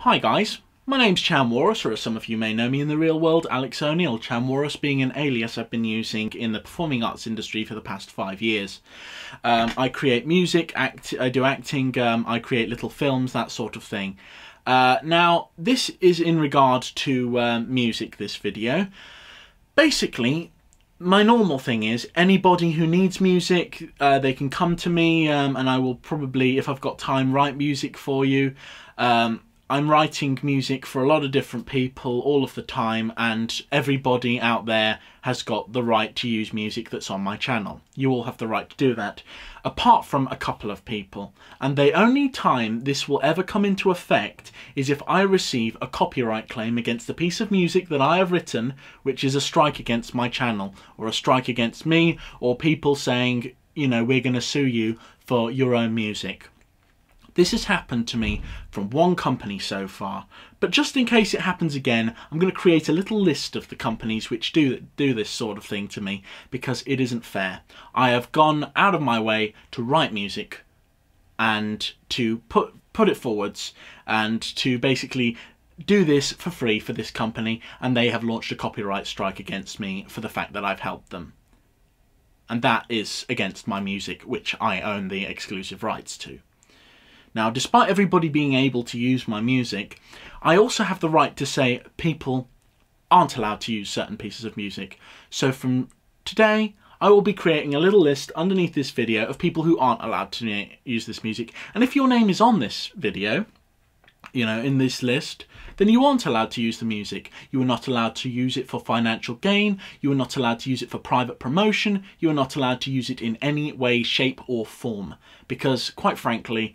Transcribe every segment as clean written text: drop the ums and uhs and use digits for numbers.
Hi guys, my name's Chamwarus, or as some of you may know me in the real world, Alex O'Neill. Chamwarus being an alias I've been using in the performing arts industry for the past 5 years. I create music, I do acting, I create little films, that sort of thing. Now, this is in regard to music, this video. Basically, my normal thing is anybody who needs music, they can come to me and I will probably, if I've got time, write music for you. I'm writing music for a lot of different people all of the time, and everybody out there has got the right to use music that's on my channel. You all have the right to do that, apart from a couple of people. And the only time this will ever come into effect is if I receive a copyright claim against a piece of music that I have written, which is a strike against my channel, or a strike against me, or people saying, you know, we're going to sue you for your own music. This has happened to me from one company so far, but just in case it happens again, I'm going to create a little list of the companies which do this sort of thing to me, because it isn't fair. I have gone out of my way to write music and to put it forwards and to basically do this for free for this company, and they have launched a copyright strike against me for the fact that I've helped them. And that is against my music, which I own the exclusive rights to. Now, despite everybody being able to use my music, I also have the right to say people aren't allowed to use certain pieces of music. So from today, I will be creating a little list underneath this video of people who aren't allowed to use this music. And if your name is on this video, you know, in this list, then you aren't allowed to use the music. You are not allowed to use it for financial gain. You are not allowed to use it for private promotion. You are not allowed to use it in any way, shape or form. Because, quite frankly,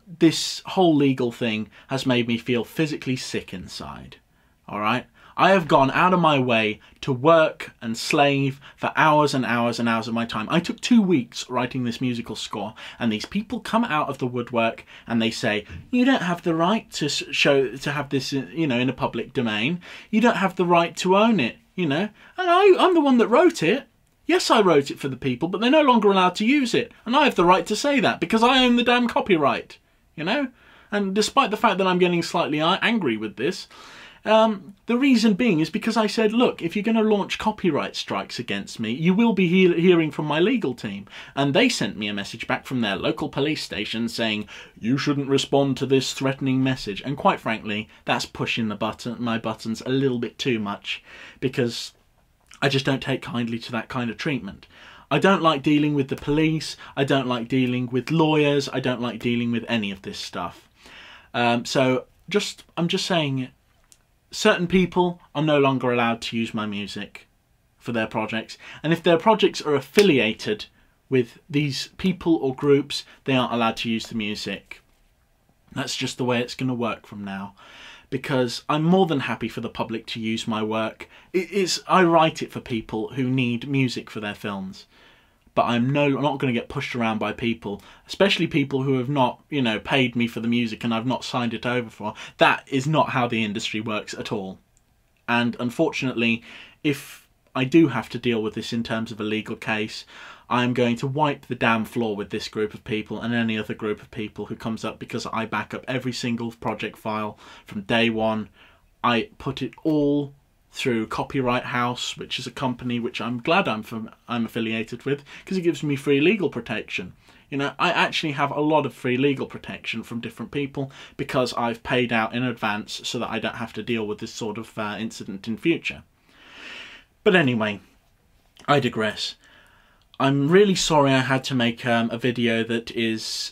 this whole legal thing has made me feel physically sick inside. Alright? I have gone out of my way to work and slave for hours and hours and hours of my time. I took 2 weeks writing this musical score, and these people come out of the woodwork and they say, you don't have the right to have this, you know, in a public domain. You don't have the right to own it, you know. And I'm the one that wrote it. Yes, I wrote it for the people, but they're no longer allowed to use it. And I have the right to say that because I own the damn copyright, you know. And despite the fact that I'm getting slightly angry with this, the reason being is because I said, look, if you're going to launch copyright strikes against me, you will be hearing from my legal team. And they sent me a message back from their local police station saying, you shouldn't respond to this threatening message. And quite frankly, that's pushing my buttons a little bit too much, because I just don't take kindly to that kind of treatment. I don't like dealing with the police. I don't like dealing with lawyers. I don't like dealing with any of this stuff. So I'm just saying, certain people are no longer allowed to use my music for their projects. And if their projects are affiliated with these people or groups, they aren't allowed to use the music. That's just the way it's going to work from now. Because I'm more than happy for the public to use my work. I write it for people who need music for their films. But I'm not going to get pushed around by people, especially people who have not, you know, paid me for the music and I've not signed it over for. That is not how the industry works at all. And unfortunately, if I do have to deal with this in terms of a legal case, I'm going to wipe the damn floor with this group of people and any other group of people who comes up, because I back up every single project file from day one. I put it all through Copyright House, which is a company which I'm glad I'm affiliated with, because it gives me free legal protection. You know, I actually have a lot of free legal protection from different people because I've paid out in advance so that I don't have to deal with this sort of incident in future. But anyway, I digress. I'm really sorry I had to make a video that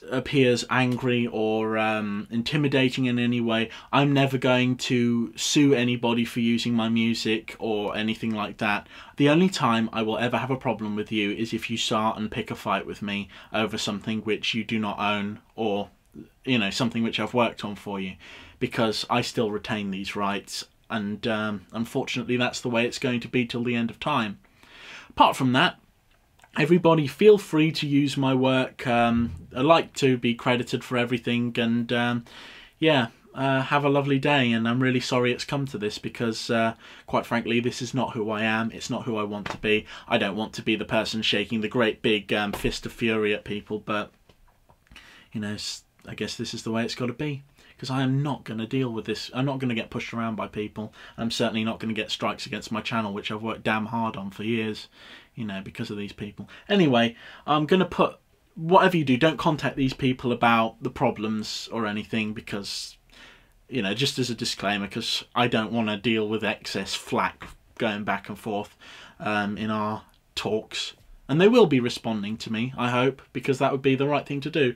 appears angry or intimidating in any way. I'm never going to sue anybody for using my music or anything like that. The only time I will ever have a problem with you is if you start and pick a fight with me over something which you do not own, or, you know, something which I've worked on for you, because I still retain these rights, and unfortunately that's the way it's going to be till the end of time. Apart from that, everybody feel free to use my work. I like to be credited for everything, and yeah, have a lovely day. And I'm really sorry it's come to this, because quite frankly, this is not who I am. It's not who I want to be. I don't want to be the person shaking the great big fist of fury at people, but you know, I guess this is the way it's got to be. because I am not going to deal with this. I'm not going to get pushed around by people. I'm certainly not going to get strikes against my channel, which I've worked damn hard on for years, you know, because of these people. Anyway, I'm going to put, whatever you do, don't contact these people about the problems or anything, because, you know, just as a disclaimer, because I don't want to deal with excess flack going back and forth in our talks. And they will be responding to me, I hope, because that would be the right thing to do.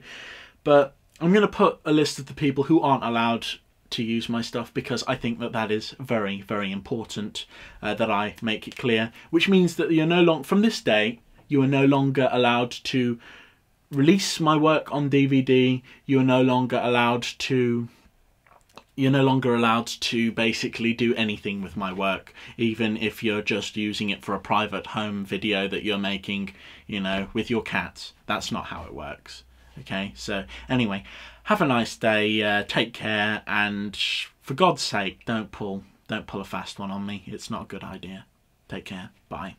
But I'm going to put a list of the people who aren't allowed to use my stuff, because I think that that is very, very important that I make it clear. Which means that you're no longer, from this day, you are no longer allowed to release my work on DVD. You are no longer allowed to... You're no longer allowed to basically do anything with my work, even if you're just using it for a private home video that you're making, you know, with your cats. That's not how it works. Okay, so anyway, have a nice day, take care, and for God's sake, don't pull a fast one on me. It's not a good idea. Take care. Bye.